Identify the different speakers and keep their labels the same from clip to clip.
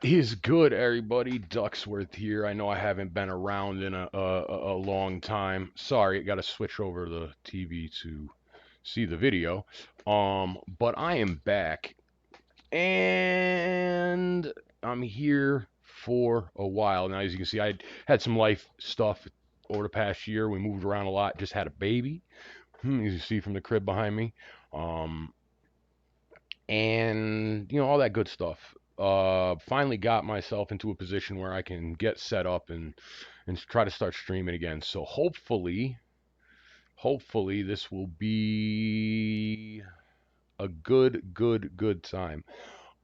Speaker 1: Is good, everybody? Ducksworth here. I know I haven't been around in a long time. Sorry, got to switch over the TV to see the video. But I am back, and I'm here for a while now. As you can see, I had some life stuff over the past year. We moved around a lot. Just had a baby, as you see from the crib behind me. Um, and all that good stuff. Finally got myself into a position where I can get set up and try to start streaming again. So hopefully this will be a good time.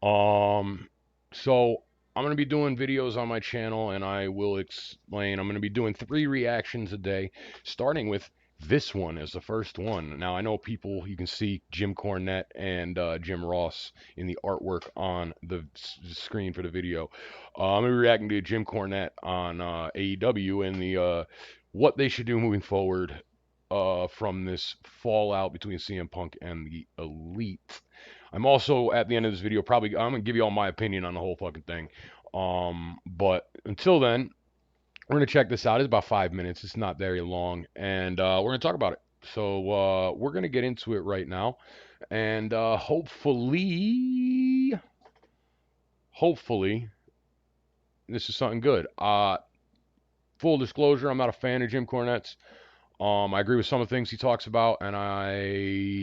Speaker 1: Um, so I'm gonna be doing videos on my channel, and I will explain. I'm gonna be doing 3 reactions a day, starting with this one as the first one. Now I know people. You can see Jim Cornette and Jim Ross in the artwork on the screen for the video. I'm gonna be reacting to Jim Cornette on AEW and the what they should do moving forward from this fallout between CM Punk and the Elite. I'm also at the end of this video I'm gonna give you all my opinion on the whole fucking thing. But until then, we're gonna check this out. It's about 5 minutes. It's not very long, and we're gonna talk about it. So we're gonna get into it right now, and hopefully, this is something good. Full disclosure, I'm not a fan of Jim Cornette's. I agree with some of the things he talks about, and I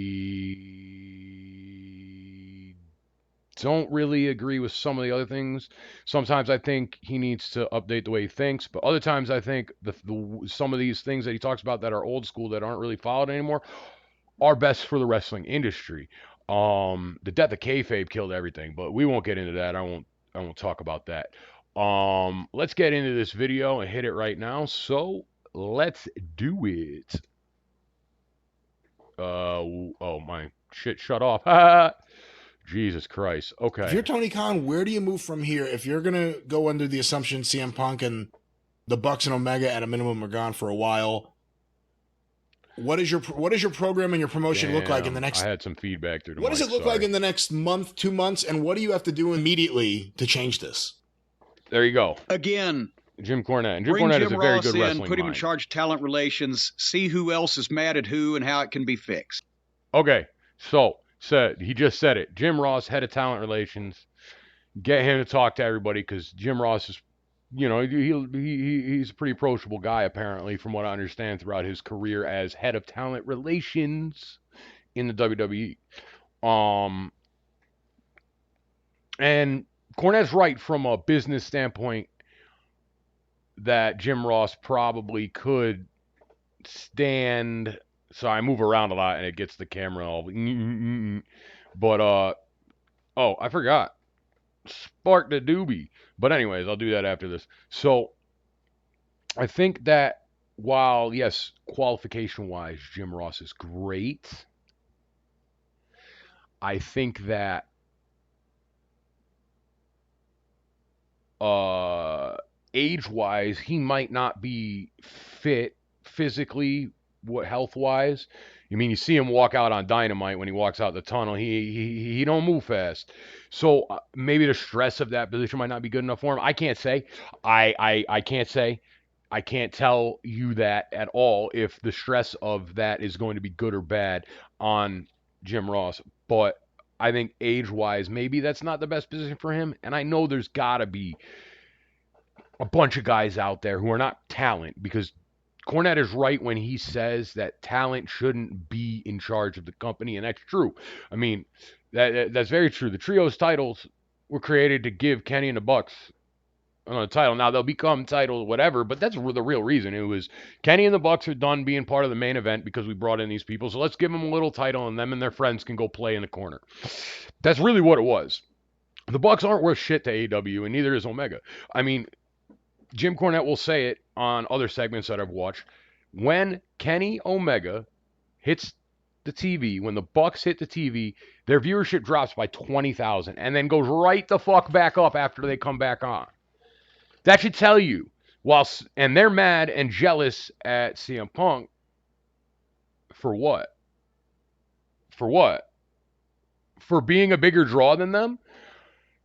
Speaker 1: don't really agree with some of the other things. Sometimes I think he needs to update the way he thinks, but other times I think some of these things that he talks about that are old school that aren't really followed anymore are best for the wrestling industry. The death of kayfabe killed everything, but we won't get into that. I won't talk about that. Let's get into this video and hit it right now. So let's do it. Oh, my shit shut off. Jesus Christ. Okay.
Speaker 2: If you're Tony Khan, where do you move from here? If you're going to go under the assumption CM Punk and the Bucks and Omega at a minimum are gone for a while, what does your program and your promotion look like in the next...
Speaker 1: I had some feedback through the
Speaker 2: What does it look like in the next month, 2 months, and what do you have to do immediately to change this?
Speaker 1: There you go.
Speaker 3: Again,
Speaker 1: Jim Cornette. And Jim
Speaker 3: bring
Speaker 1: Cornette
Speaker 3: Jim
Speaker 1: is a very
Speaker 3: Ross
Speaker 1: good
Speaker 3: in,
Speaker 1: wrestling
Speaker 3: put him in
Speaker 1: mind.
Speaker 3: charge of talent relations, see who else is mad at who and how it can be fixed.
Speaker 1: Okay, so he just said it. Jim Ross, head of talent relations. Get him to talk to everybody because Jim Ross is, he's a pretty approachable guy apparently, from what I understand throughout his career as head of talent relations in the WWE. And Cornette's right from a business standpoint that Jim Ross probably could stand. So I move around a lot and it gets the camera all. But oh, I forgot. Spark the doobie. But anyways, I'll do that after this. So I think that while yes, qualification wise, Jim Ross is great. I think that age-wise, he might not be fit physically, health-wise. You see him walk out on Dynamite when he walks out the tunnel. He don't move fast. So maybe the stress of that position might not be good enough for him. I can't say. I can't say. I can't tell you that at all if the stress of that is going to be good or bad on Jim Ross. But I think age-wise, maybe that's not the best position for him. And I know there's got to be a bunch of guys out there who are not talent, because Cornette is right when he says that talent shouldn't be in charge of the company, and that's true. That's very true. The trios titles were created to give Kenny and the Bucks a title. Now they'll become title whatever, but that's the real reason. It was Kenny and the Bucks are done being part of the main event because we brought in these people, so let's give them a little title and them and their friends can go play in the corner. That's really what it was. The Bucks aren't worth shit to AEW, and neither is Omega. Jim Cornette will say it on other segments that I've watched. When Kenny Omega hits the TV, when the Bucks hit the TV, their viewership drops by 20,000 and then goes right the fuck back up after they come back on. That should tell you. And they're mad and jealous at CM Punk for what? For what? For being a bigger draw than them?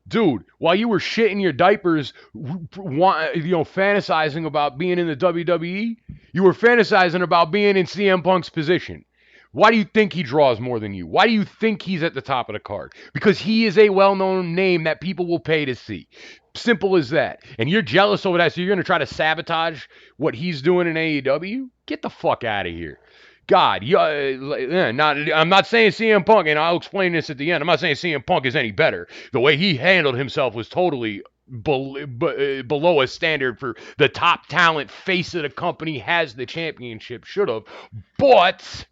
Speaker 1: Dude, while you were shitting your diapers, fantasizing about being in the WWE, you were fantasizing about being in CM Punk's position. Why do you think he draws more than you? Why do you think he's at the top of the card? Because he is a well-known name that people will pay to see. Simple as that. And you're jealous over that, so you're going to try to sabotage what he's doing in AEW? Get the fuck out of here. God, I'm not saying CM Punk, and I'll explain this at the end. I'm not saying CM Punk is any better. The way he handled himself was totally below a standard for the top talent face of the company, has the championship, should have. But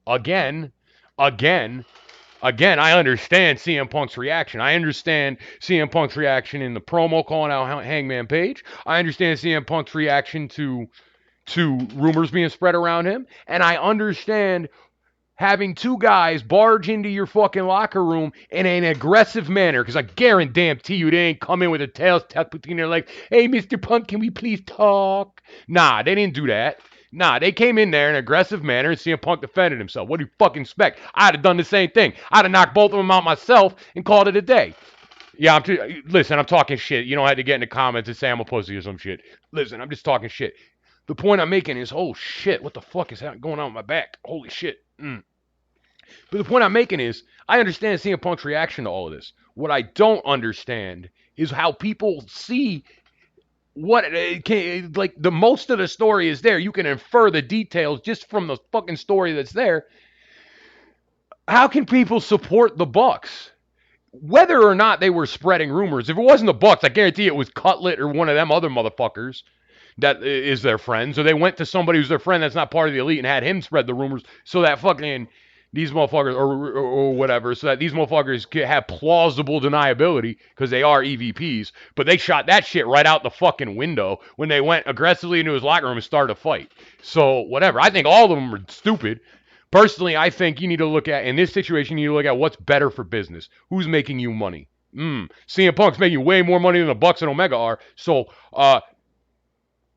Speaker 1: again, I understand CM Punk's reaction. I understand CM Punk's reaction in the promo calling out Hangman Page. I understand CM Punk's reaction to rumors being spread around him. And I understand having two guys barge into your fucking locker room in an aggressive manner, because I guarantee you they ain't come in with their tails tucked between their legs. Hey, Mr. Punk, can we please talk? Nah, they didn't do that. Nah, they came in there in an aggressive manner and CM Punk defended himself. What do you fucking expect? I'd have done the same thing. I'd have knocked both of them out myself and called it a day. Yeah, listen, I'm talking shit. You don't have to get in the comments and say I'm a pussy or some shit. Listen, I'm just talking shit. The point I'm making is, oh shit, what the fuck is going on with my back? Holy shit. But the point I'm making is, I understand CM Punk's reaction to all of this. What I don't understand is how people see like the most of the story is there. You can infer the details just from the fucking story that's there. How can people support the Bucks? Whether or not they were spreading rumors, if it wasn't the Bucks, I guarantee it was Cutlet or one of them other motherfuckers that is their friend. So they went to somebody who's their friend that's not part of the elite and had him spread the rumors so that fucking these motherfuckers or whatever, so that these motherfuckers could have plausible deniability because they are EVPs. But they shot that shit right out the fucking window when they went aggressively into his locker room and started a fight. So whatever. I think all of them are stupid. Personally, I think you need to look at, in this situation, you need to look at what's better for business. Who's making you money? CM Punk's making way more money than the Bucks and Omega are. So,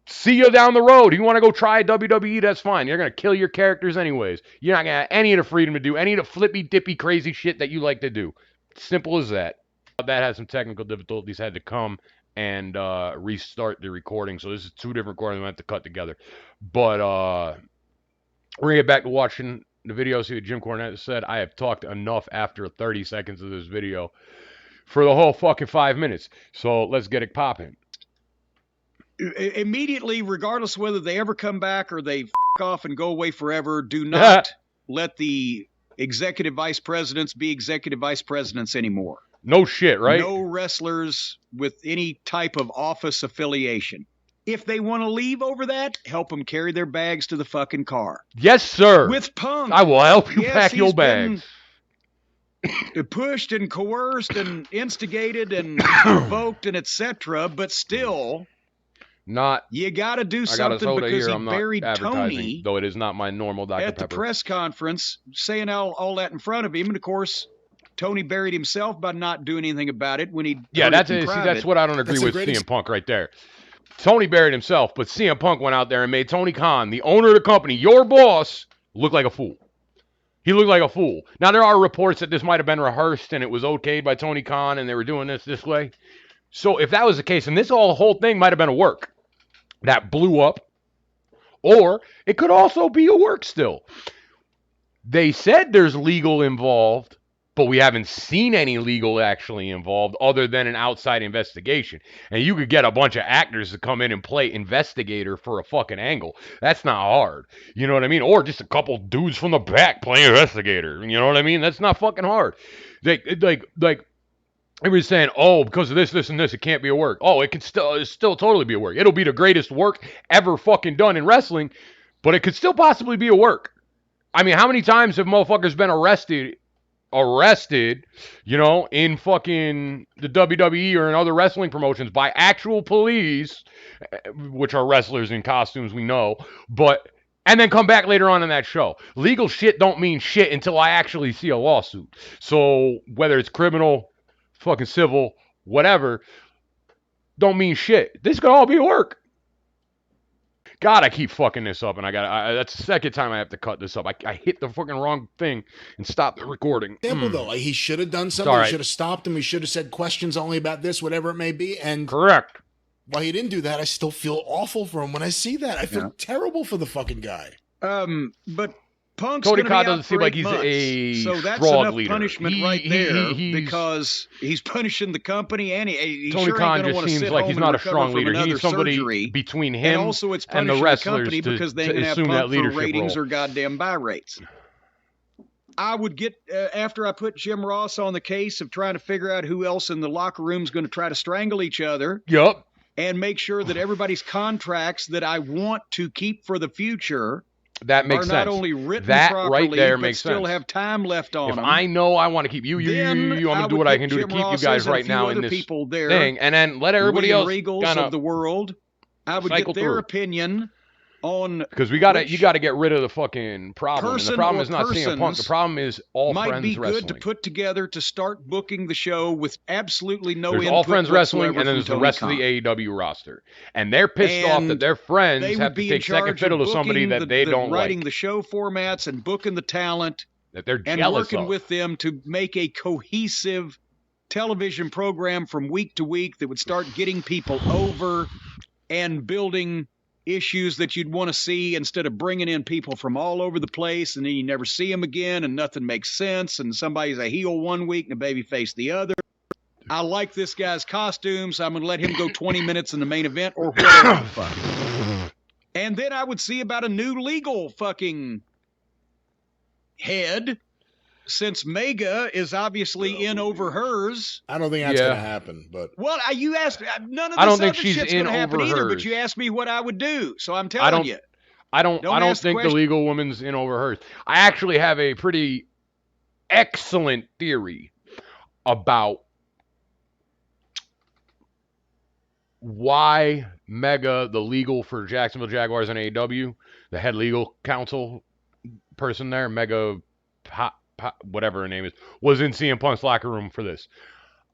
Speaker 1: see you down the road. You want to go try WWE, that's fine. You're going to kill your characters anyways. You're not going to have any of the freedom to do any of the flippy, dippy, crazy shit that you like to do. Simple as that. That had some technical difficulties, had to come and restart the recording. So this is two different recordings we have to cut together. But we're going to get back to watching the video, see what Jim Cornette said. I have talked enough after 30 seconds of this video for the whole fucking 5 minutes. So let's get it popping.
Speaker 3: Immediately, regardless of whether they ever come back or they off and go away forever, do not let the executive vice presidents be executive vice presidents anymore.
Speaker 1: No shit, right?
Speaker 3: No wrestlers with any type of office affiliation. If they want to leave over that, help them carry their bags to the fucking car.
Speaker 1: Yes, sir.
Speaker 3: With Punk.
Speaker 1: I will help you pack your bags.
Speaker 3: Pushed and coerced and instigated and provoked and etc. But still, you got to do something because he buried Tony.
Speaker 1: Though it is not my normal Dr.
Speaker 3: At the press conference, saying all that in front of him, and of course, Tony buried himself by not doing anything about it when he.
Speaker 1: Yeah, that's what I don't agree with CM Punk right there. Tony buried himself, but CM Punk went out there and made Tony Khan, the owner of the company, your boss, look like a fool. He looked like a fool. Now, there are reports that this might have been rehearsed and it was okayed by Tony Khan and they were doing this way. So if that was the case, and this whole thing might have been a work that blew up, or it could also be a work still. They said there's legal involved, but we haven't seen any legal actually involved other than an outside investigation. And you could get a bunch of actors to come in and play investigator for a fucking angle. That's not hard. You know what I mean? Or just a couple dudes from the back playing investigator. You know what I mean? That's not fucking hard. Like everybody's saying, oh, because of this, and this, it can't be a work. Oh, it can still totally be a work. It'll be the greatest work ever fucking done in wrestling, but it could still possibly be a work. I mean, how many times have motherfuckers been arrested, in fucking the WWE or in other wrestling promotions by actual police, which are wrestlers in costumes, we know, and then come back later on in that show. Legal shit don't mean shit until I actually see a lawsuit. So whether it's criminal, fucking civil, whatever, don't mean shit. This could all be work. God, I keep fucking this up, and that's the second time I have to cut this up. I hit the fucking wrong thing and stopped the recording.
Speaker 2: Simple though, like he should have done something.
Speaker 1: All right.
Speaker 2: He should have stopped him. He should have said questions only about this, whatever it may be. And
Speaker 1: Correct.
Speaker 2: while he didn't do that, I still feel awful for him when I see that. I feel terrible for the fucking guy.
Speaker 3: But Punk's
Speaker 1: Cody
Speaker 3: gonna
Speaker 1: Khan
Speaker 3: be out
Speaker 1: doesn't
Speaker 3: for
Speaker 1: seem like
Speaker 3: 8
Speaker 1: he's
Speaker 3: months.
Speaker 1: a
Speaker 3: So that's
Speaker 1: strong
Speaker 3: enough
Speaker 1: leader.
Speaker 3: punishment right there
Speaker 1: he's-
Speaker 3: because he's punishing the company, and he
Speaker 1: Tony
Speaker 3: sure
Speaker 1: Khan
Speaker 3: ain't gonna
Speaker 1: just
Speaker 3: want to
Speaker 1: seems
Speaker 3: sit
Speaker 1: like
Speaker 3: home
Speaker 1: he's
Speaker 3: and
Speaker 1: not a
Speaker 3: recover
Speaker 1: strong
Speaker 3: from
Speaker 1: leader. He
Speaker 3: another
Speaker 1: needs somebody
Speaker 3: surgery.
Speaker 1: between
Speaker 3: And
Speaker 1: him
Speaker 3: also, it's
Speaker 1: and the
Speaker 3: punishing
Speaker 1: wrestlers
Speaker 3: company because they
Speaker 1: to
Speaker 3: ain't gonna have
Speaker 1: assume that
Speaker 3: Punk for
Speaker 1: leadership
Speaker 3: ratings
Speaker 1: role.
Speaker 3: or goddamn buy rates. I would get after I put Jim Ross on the case of trying to figure out who else in the locker room is going to try to strangle each other.
Speaker 1: Yup.
Speaker 3: And make sure that everybody's contracts that I want to keep for the future
Speaker 1: That makes
Speaker 3: are
Speaker 1: sense.
Speaker 3: not only written
Speaker 1: That
Speaker 3: properly,
Speaker 1: right there
Speaker 3: but
Speaker 1: makes
Speaker 3: still
Speaker 1: sense.
Speaker 3: have time left on
Speaker 1: If
Speaker 3: them.
Speaker 1: I know I want to keep you, I'm gonna do what I can do to keep you guys right now in this
Speaker 3: people there,
Speaker 1: thing, and then let everybody
Speaker 3: William
Speaker 1: else
Speaker 3: Regals
Speaker 1: kind
Speaker 3: of the world. I would
Speaker 1: cycle
Speaker 3: get their
Speaker 1: through.
Speaker 3: opinion on
Speaker 1: because you
Speaker 3: which
Speaker 1: got to get rid of the fucking problem. And the
Speaker 3: person
Speaker 1: problem
Speaker 3: or
Speaker 1: is not CM Punk. The
Speaker 3: persons
Speaker 1: problem is all
Speaker 3: might
Speaker 1: friends
Speaker 3: be
Speaker 1: wrestling.
Speaker 3: good to put together to start booking the show with absolutely no
Speaker 1: There's
Speaker 3: input
Speaker 1: all friends wrestling,
Speaker 3: whatsoever
Speaker 1: and then
Speaker 3: from
Speaker 1: there's the
Speaker 3: Tony
Speaker 1: rest
Speaker 3: Khan.
Speaker 1: of the AEW roster, and they're pissed off that
Speaker 3: And
Speaker 1: their friends
Speaker 3: They
Speaker 1: have
Speaker 3: would
Speaker 1: to
Speaker 3: be
Speaker 1: take
Speaker 3: in
Speaker 1: second
Speaker 3: charge
Speaker 1: fiddle
Speaker 3: of
Speaker 1: to somebody
Speaker 3: booking
Speaker 1: that they don't
Speaker 3: writing
Speaker 1: like,
Speaker 3: the show formats and booking the talent
Speaker 1: that they're
Speaker 3: and
Speaker 1: jealous
Speaker 3: working
Speaker 1: of.
Speaker 3: with them to make a cohesive television program from week to week that would start getting people over and building issues that you'd want to see instead of bringing in people from all over the place and then you never see them again and nothing makes sense and somebody's a heel one week and a baby face the other. I like this guy's costume, so I'm going to let him go 20 minutes in the main event or whatever the fuck. And then I would see about a new legal fucking head, since Mega is obviously in over hers.
Speaker 2: I don't think that's
Speaker 1: Yeah.
Speaker 2: going to happen, but
Speaker 3: Well, you asked none of this
Speaker 1: I don't think
Speaker 3: other
Speaker 1: she's
Speaker 3: shit's
Speaker 1: in
Speaker 3: going to happen
Speaker 1: over
Speaker 3: either,
Speaker 1: hers.
Speaker 3: but you asked me what I would do, so I'm
Speaker 1: I
Speaker 3: telling
Speaker 1: don't-
Speaker 3: you.
Speaker 1: I don't
Speaker 3: Don't ask the
Speaker 1: think the
Speaker 3: question.
Speaker 1: legal woman's in over hers. I actually have a pretty excellent theory about why Mega, the legal for Jacksonville Jaguars and AEW, the head legal counsel person there, Mega, whatever her name is, was in CM Punk's locker room for this.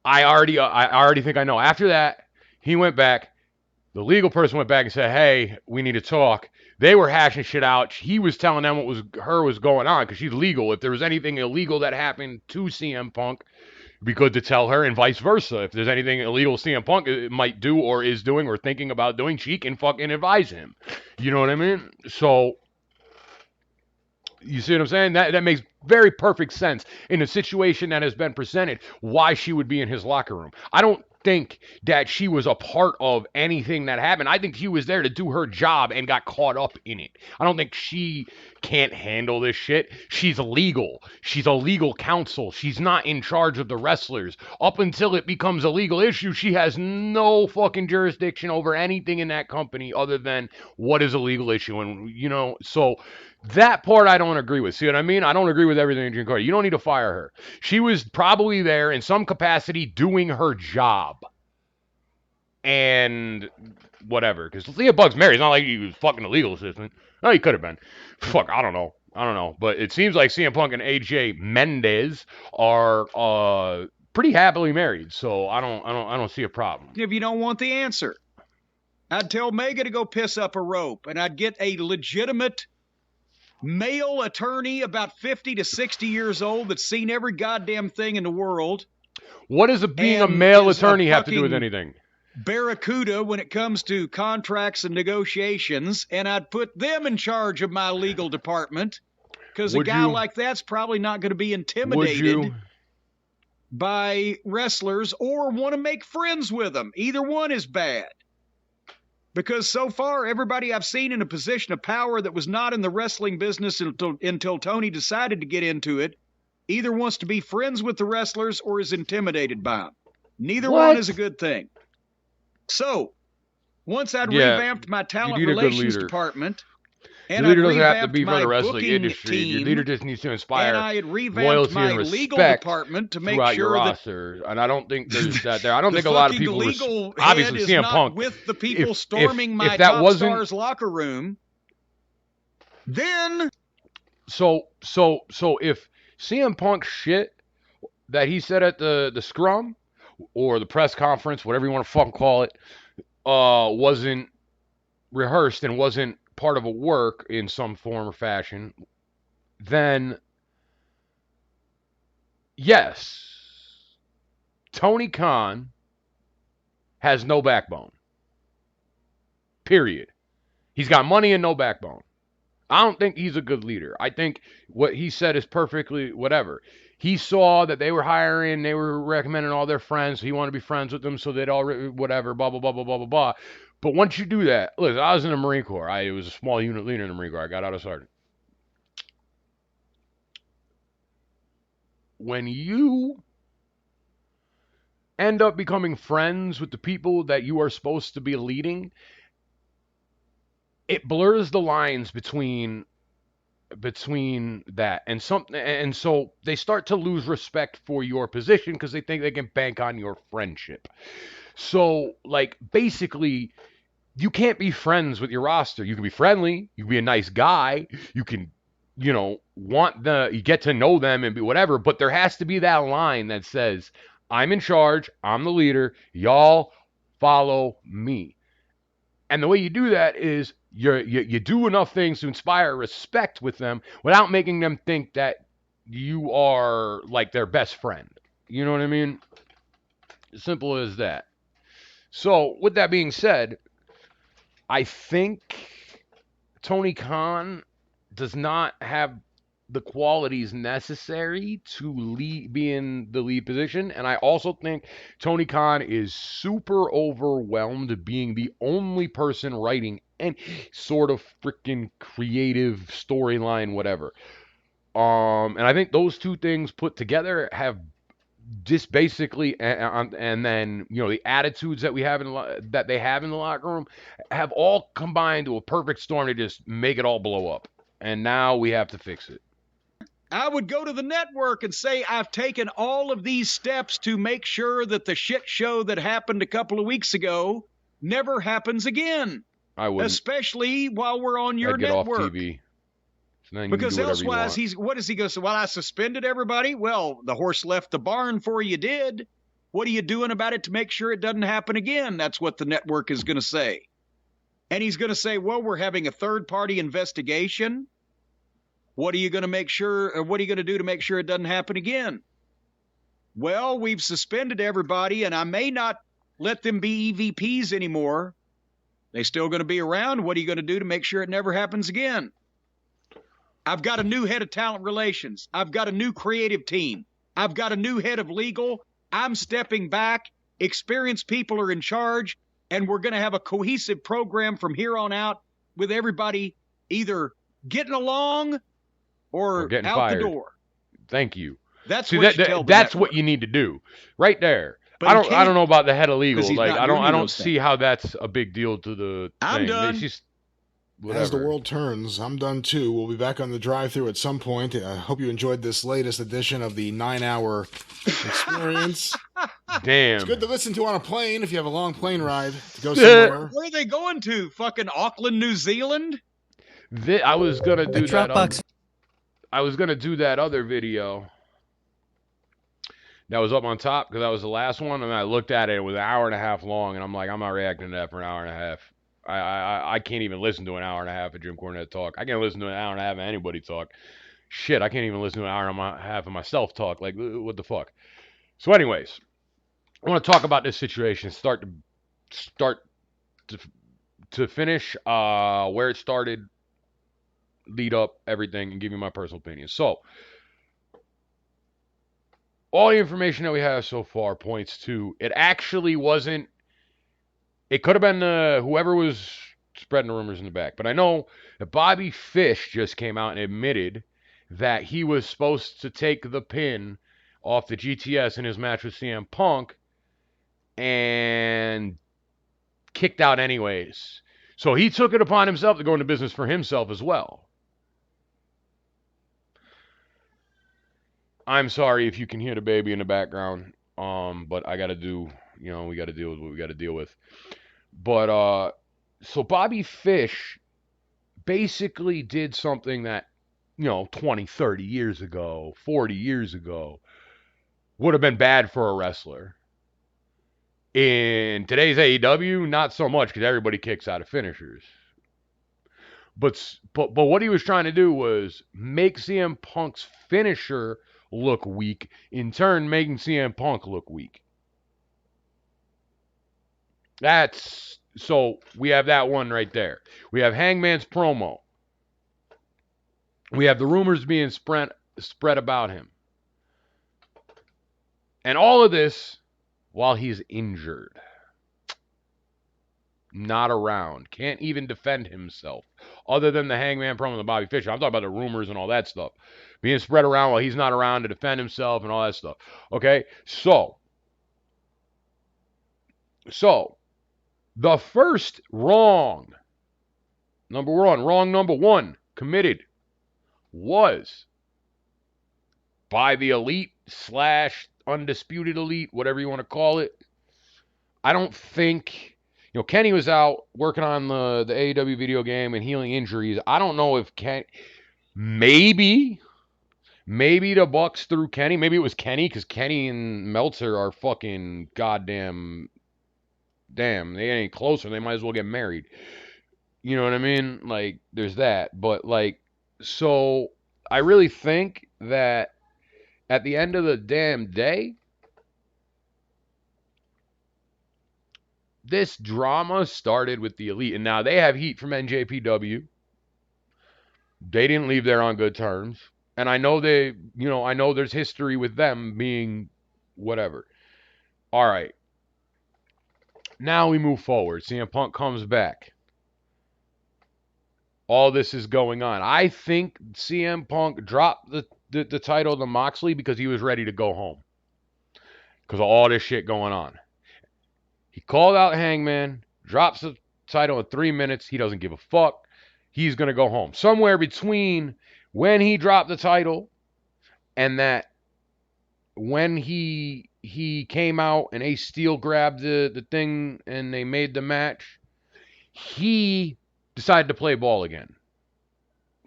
Speaker 1: I already think I know. After that, he went back. The legal person went back and said, "Hey, we need to talk." They were hashing shit out. He was telling them what was going on because she's legal. If there was anything illegal that happened to CM Punk, it'd be good to tell her, and vice versa. If there's anything illegal CM Punk might do or is doing or thinking about doing, she can fucking advise him. You know what I mean? So, you see what I'm saying? That makes very perfect sense in a situation that has been presented, why she would be in his locker room. I don't think that she was a part of anything that happened. I think she was there to do her job and got caught up in it. I don't think she can't handle this shit. She's legal. She's a legal counsel. She's not in charge of the wrestlers. Up until it becomes a legal issue, she has no fucking jurisdiction over anything in that company other than what is a legal issue. And, you know, so that part I don't agree with. See what I mean? I don't agree with everything Jim Cornette. You don't need to fire her. She was probably there in some capacity doing her job. And whatever. Because Leah Buck's married. It's not like he was fucking a legal assistant. No, he could have been. Fuck, I don't know. But it seems like CM Punk and AJ Mendez are pretty happily married. So I don't see a problem.
Speaker 3: If you don't want the answer, I'd tell Mega to go piss up a rope, and I'd get a legitimate male attorney about 50 to 60 years old that's seen every goddamn thing in the world.
Speaker 1: What does being a
Speaker 3: And
Speaker 1: male
Speaker 3: is a
Speaker 1: attorney have to do with
Speaker 3: fucking
Speaker 1: anything?
Speaker 3: Barracuda when it comes to contracts and negotiations, and I'd put them in charge of my legal department, because a
Speaker 1: Would
Speaker 3: guy
Speaker 1: you-
Speaker 3: like that's probably not going to be
Speaker 1: Would
Speaker 3: intimidated
Speaker 1: you?
Speaker 3: by wrestlers or want to make friends with them. Either one is bad. Because so far, everybody I've seen in a position of power that was not in the wrestling business until Tony decided to get into it, either wants to be friends with the wrestlers or is intimidated by them. Neither
Speaker 1: What?
Speaker 3: one is a good thing. So, once I'd
Speaker 1: Yeah,
Speaker 3: revamped my talent
Speaker 1: you need a good
Speaker 3: relations
Speaker 1: leader.
Speaker 3: department,
Speaker 1: Your
Speaker 3: and
Speaker 1: leader
Speaker 3: I'd
Speaker 1: doesn't have to
Speaker 3: revamped
Speaker 1: be from
Speaker 3: my
Speaker 1: the wrestling
Speaker 3: booking
Speaker 1: industry. Your
Speaker 3: team,
Speaker 1: leader just needs to
Speaker 3: and
Speaker 1: inspire
Speaker 3: I had revamped
Speaker 1: loyalty
Speaker 3: my
Speaker 1: and
Speaker 3: legal
Speaker 1: respect
Speaker 3: department to make
Speaker 1: throughout your
Speaker 3: sure that
Speaker 1: roster. And I don't think there's that there. I don't
Speaker 3: the
Speaker 1: think a lot of
Speaker 3: fucking
Speaker 1: people
Speaker 3: legal
Speaker 1: obviously
Speaker 3: head is
Speaker 1: CM
Speaker 3: not
Speaker 1: Punk.
Speaker 3: with the people
Speaker 1: if-
Speaker 3: storming
Speaker 1: if
Speaker 3: my
Speaker 1: that
Speaker 3: top
Speaker 1: wasn't-
Speaker 3: stars locker room. Then
Speaker 1: So if CM Punk shit that he said at the scrum or the press conference, whatever you want to fucking call it, wasn't rehearsed and wasn't part of a work in some form or fashion, then yes, Tony Khan has no backbone. Period. He's got money and no backbone. I don't think he's a good leader. I think what he said is perfectly whatever. He saw that they were hiring, they were recommending all their friends. So he wanted to be friends with them, so they'd all whatever, blah blah blah blah blah blah blah. But once you do that, look, I was in the Marine Corps. I was a small unit leader in the Marine Corps. I got out of sergeant. When you end up becoming friends with the people that you are supposed to be leading, it blurs the lines between that and something, and so they start to lose respect for your position because they think they can bank on your friendship. So like basically you can't be friends with your roster. You can be friendly, you can be a nice guy, you can you get to know them and be whatever, but there has to be that line that says I'm in charge, I'm the leader, y'all follow me. And the way you do that is you do enough things to inspire respect with them without making them think that you are like their best friend. You know what I mean? Simple as that. So, with that being said, I think Tony Khan does not have the qualities necessary to be in the lead position. And I also think Tony Khan is super overwhelmed being the only person writing any sort of freaking creative storyline, whatever. And I think those two things put together have just basically, and then the attitudes that that they have in the locker room have all combined to a perfect storm to just make it all blow up. And now we have to fix it.
Speaker 3: I would go to the network and say, I've taken all of these steps to make sure that the shit show that happened a couple of weeks ago never happens again.
Speaker 1: I would,
Speaker 3: especially while we're on your
Speaker 1: I'd get
Speaker 3: network.
Speaker 1: off TV. So then
Speaker 3: because elsewise, what is he going to say? Well, I suspended everybody. Well, the horse left the barn before you did. What are you doing about it to make sure it doesn't happen again? That's what the network is going to say. And he's going to say, well, we're having a third-party investigation. What are you going to make sure, or what are you going to do to make sure it doesn't happen again? Well, we've suspended everybody, and I may not let them be EVPs anymore. They still going to be around. What are you going to do to make sure it never happens again? I've got a new head of talent relations. I've got a new creative team. I've got a new head of legal. I'm stepping back. Experienced people are in charge, and we're going to have a cohesive program from here on out with everybody either getting along or
Speaker 1: getting
Speaker 3: out
Speaker 1: fired.
Speaker 3: The door.
Speaker 1: Thank you.
Speaker 3: That's
Speaker 1: See,
Speaker 3: what
Speaker 1: that's what you need to do right there.
Speaker 3: But
Speaker 1: I don't know about the head of legal. Like I don't
Speaker 3: see
Speaker 1: how that's a big deal to the
Speaker 3: I'm
Speaker 1: thing.
Speaker 3: done.
Speaker 1: It's just,
Speaker 2: as the world turns, I'm done too. We'll be back on the drive-through at some point. I hope you enjoyed this latest edition of the 9-hour experience.
Speaker 1: Damn.
Speaker 2: It's good to listen to on a plane if you have a long plane ride to go somewhere.
Speaker 3: Where are they going to? Fucking Auckland, New Zealand?
Speaker 1: I was gonna do that.
Speaker 4: Dropbox.
Speaker 1: I was gonna do that other video that was up on top because that was the last one, and I looked at it. It was an hour and a half long, and I'm like, I'm not reacting to that for an hour and a half. I can't even listen to an hour and a half of Jim Cornette talk. I can't listen to an hour and a half of anybody talk. Shit, I can't even listen to an hour and a half of myself talk. Like, what the fuck? So, anyways, I want to talk about this situation. Start to finish, where it started, lead up, everything, and give you my personal opinion. So, all the information that we have so far points to it actually wasn't. It could have been whoever was spreading the rumors in the back. But I know that Bobby Fish just came out and admitted that he was supposed to take the pin off the GTS in his match with CM Punk and kicked out anyways. So he took it upon himself to go into business for himself as well. I'm sorry if you can hear the baby in the background, but I got to do, we got to deal with what we got to deal with. But, so Bobby Fish basically did something that, 20, 30 years ago, 40 years ago, would have been bad for a wrestler. In today's AEW, not so much because everybody kicks out of finishers. But what he was trying to do was make CM Punk's finisher look weak, in turn making CM Punk look weak. That's so we have that one right there. We have Hangman's promo. We have the rumors being spread about him. And all of this while he's injured. Not around. Can't even defend himself. Other than the Hangman promo and the Bobby Fischer. I'm talking about the rumors and all that stuff. Being spread around while he's not around to defend himself and all that stuff. Okay? So, the first wrong number one committed was by the elite / undisputed elite, whatever you want to call it. I don't think, Kenny was out working on the AEW video game and healing injuries. I don't know if maybe the Bucks threw Kenny. Maybe it was Kenny because Kenny and Meltzer are fucking goddamn. Damn, they ain't closer. They might as well get married. You know what I mean? Like, there's that. But, like, so I really think that at the end of the damn day, this drama started with the elite. And now they have heat from NJPW. They didn't leave there on good terms. And I know I know there's history with them being whatever. All right. Now we move forward. CM Punk comes back. All this is going on. I think CM Punk dropped the title to Moxley because he was ready to go home. Because of all this shit going on. He called out Hangman, drops the title in 3 minutes. He doesn't give a fuck. He's going to go home. Somewhere between when he dropped the title and that when he came out and Ace Steel grabbed the thing and they made the match, he decided to play ball again.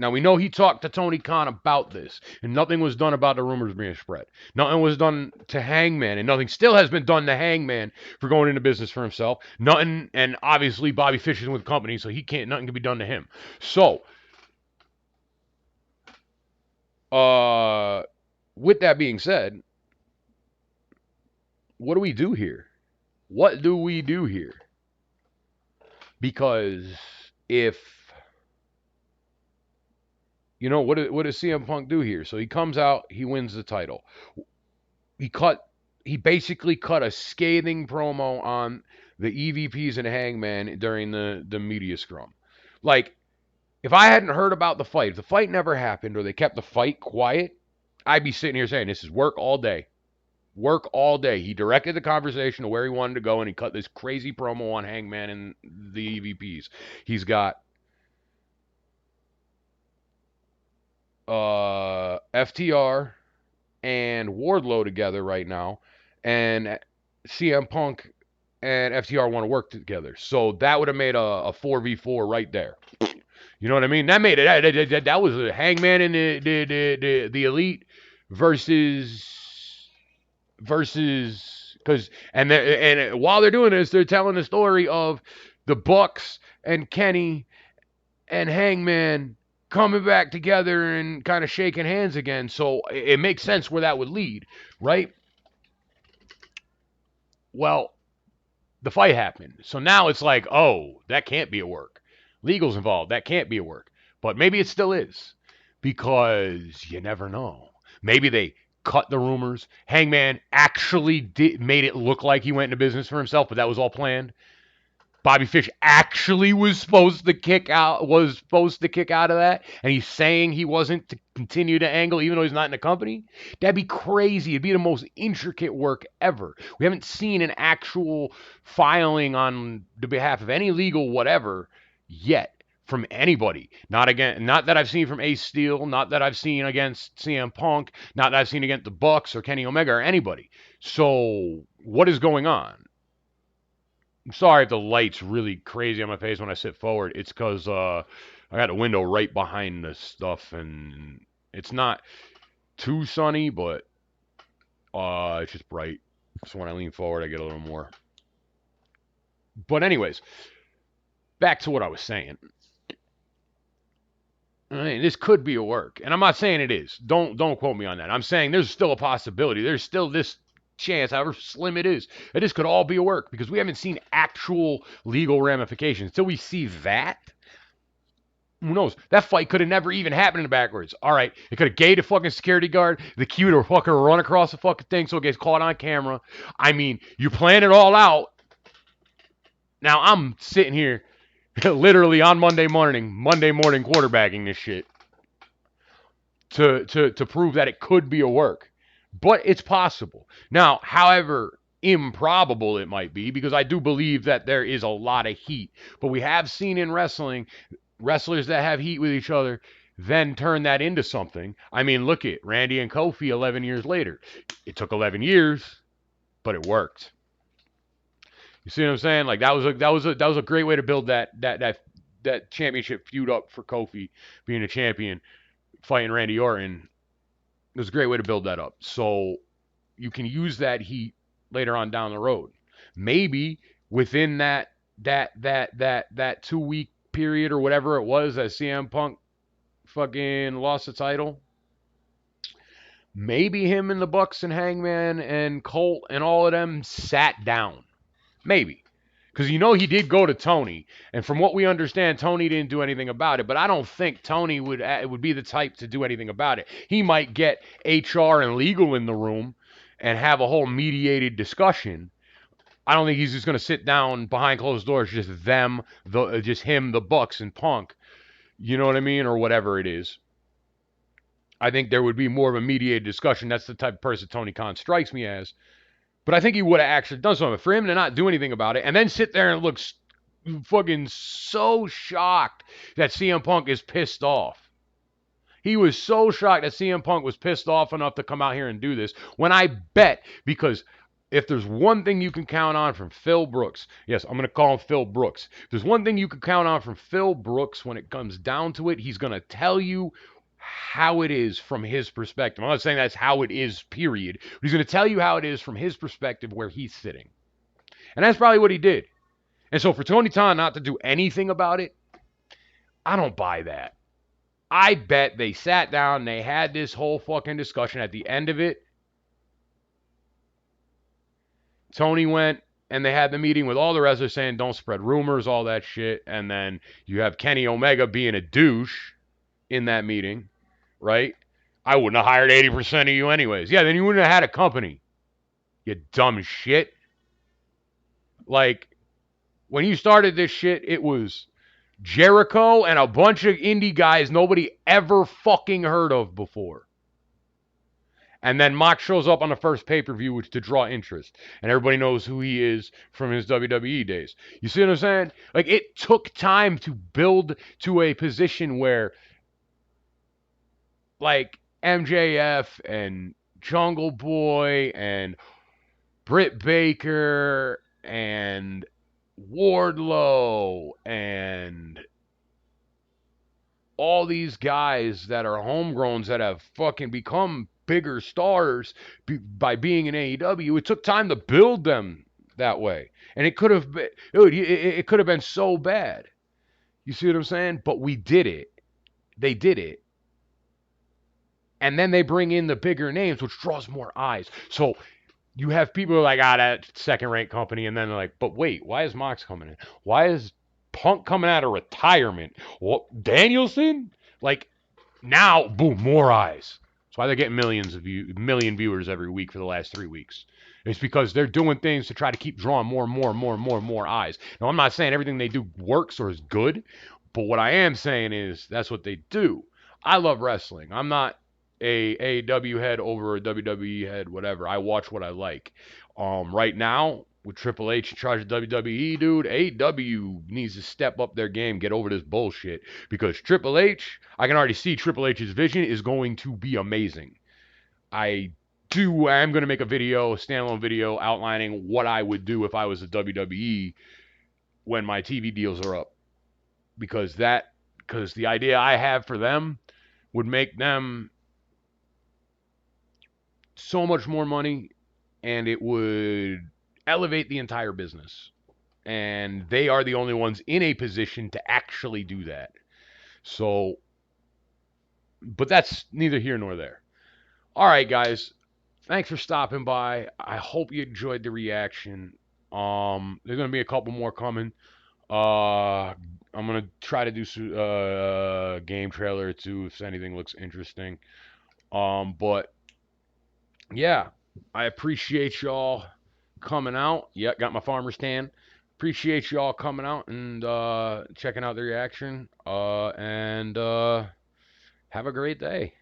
Speaker 1: Now, we know he talked to Tony Khan about this, and nothing was done about the rumors being spread. Nothing was done to Hangman, and nothing still has been done to Hangman for going into business for himself. Nothing, and obviously Bobby Fischer's with the company, so nothing can be done to him. So, with that being said, what do we do here? What do we do here? Because if what does CM Punk do here? So he comes out, he wins the title. He basically cut a scathing promo on the EVPs and Hangman during the media scrum. Like, if I hadn't heard about the fight, if the fight never happened or they kept the fight quiet, I'd be sitting here saying this is work all day. Work all day. He directed the conversation to where he wanted to go, and he cut this crazy promo on Hangman and the EVPs. He's got FTR and Wardlow together right now, and CM Punk and FTR want to work together. So that would have made a 4v4 right there. You know what I mean? That made it. That was a Hangman and the Elite versus because and while they're doing this, they're telling the story of the Bucks and Kenny and Hangman coming back together and kind of shaking hands again. So it makes sense where that would lead, right? Well, the fight happened. So now it's like, oh, that can't be a work. Legal's involved. That can't be a work. But maybe it still is. Because you never know. Maybe they cut the rumors. Hangman actually made it look like he went into business for himself, but that was all planned. Bobby Fish actually was supposed to kick out of that, and he's saying he wasn't to continue to angle even though he's not in the company. That'd be crazy. It'd be the most intricate work ever. We haven't seen an actual filing on the behalf of any legal whatever yet from anybody. Not that I've seen from Ace Steel, not that I've seen against CM Punk, not that I've seen against the Bucks or Kenny Omega or anybody. So what is going on? I'm sorry if the light's really crazy on my face when I sit forward. It's because I got a window right behind this stuff, and it's not too sunny, but it's just bright. So when I lean forward, I get a little more. But anyways, back to what I was saying. Right, this could be a work, and I'm not saying it is. Don't quote me on that. I'm saying there's still a possibility. There's still this chance, however slim it is, that this could all be a work because we haven't seen actual legal ramifications. Until we see that, who knows? That fight could have never even happened in the backwards. All right, it could have gave the fucking security guard the cue to fucking run across the fucking thing so it gets caught on camera. I mean, you plan it all out. Now I'm sitting here literally on Monday morning quarterbacking this shit to prove that it could be a work. But it's possible. Now, however improbable it might be, because I do believe that there is a lot of heat. But we have seen in wrestling, wrestlers that have heat with each other then turn that into something. I mean, look at Randy and Kofi 11 years later. It took 11 years, but it worked. You see what I'm saying? Like that was a great way to build that championship feud up for Kofi being a champion, fighting Randy Orton. It was a great way to build that up. So you can use that heat later on down the road. Maybe within that 2 week period or whatever it was that CM Punk fucking lost the title. Maybe him and the Bucks and Hangman and Colt and all of them sat down. Maybe. Because you know he did go to Tony, and from what we understand, Tony didn't do anything about it. But I don't think Tony would be the type to do anything about it. He might get HR and legal in the room and have a whole mediated discussion. I don't think he's just going to sit down behind closed doors, just him, the Bucks, and Punk. You know what I mean, or whatever it is. I think there would be more of a mediated discussion. That's the type of person Tony Khan strikes me as. But I think he would have actually done something. For him to not do anything about it and then sit there and look fucking so shocked that CM Punk is pissed off. He was so shocked that CM Punk was pissed off enough to come out here and do this. When I bet, because if there's one thing you can count on from Phil Brooks, yes, I'm going to call him Phil Brooks. If there's one thing you can count on from Phil Brooks when it comes down to it, he's going to tell you how it is from his perspective. I'm not saying that's how it is, period. But he's going to tell you how it is from his perspective where he's sitting. And that's probably what he did. And so for Tony Khan not to do anything about it, I don't buy that. I bet they sat down and they had this whole fucking discussion. At the end of it, Tony went and they had the meeting with all the wrestlers saying don't spread rumors, all that shit. And then you have Kenny Omega being a douche in that meeting, right? I wouldn't have hired 80% of you anyways. Yeah, then you wouldn't have had a company. You dumb shit. Like, when you started this shit, it was Jericho and a bunch of indie guys nobody ever fucking heard of before. And then Mox shows up on the first pay-per-view, which to draw interest. And everybody knows who he is from his WWE days. You see what I'm saying? Like, it took time to build to a position where, like, MJF and Jungle Boy and Britt Baker and Wardlow and all these guys that are homegrowns that have fucking become bigger stars by being in AEW. It took time to build them that way. And it could have been, dude, it could have been so bad. You see what I'm saying? But we did it. They did it. And then they bring in the bigger names, which draws more eyes. So you have people who are like, that second-rate company. And then they're like, but wait, why is Mox coming in? Why is Punk coming out of retirement? Well, Danielson? Like, now, boom, more eyes. That's why they're getting million viewers every week for the last 3 weeks. It's because they're doing things to try to keep drawing more eyes. Now, I'm not saying everything they do works or is good, but what I am saying is that's what they do. I love wrestling. I'm not a AEW head over a WWE head, whatever. I watch what I like. Right now, with Triple H in charge of WWE, dude, AEW needs to step up their game, get over this bullshit. Because Triple H, I can already see Triple H's vision is going to be amazing. I am going to make a standalone video, outlining what I would do if I was a WWE when my TV deals are up. Because the idea I have for them would make them so much more money, and it would elevate the entire business. And they are the only ones in a position to actually do that. So but that's neither here nor there. All right, guys. Thanks for stopping by. I hope you enjoyed the reaction. There's gonna be a couple more coming. I'm gonna try to do game trailer or two if anything looks interesting. But yeah, I appreciate y'all coming out. Yeah, got my farmer stand. Appreciate y'all coming out and checking out the reaction. And have a great day.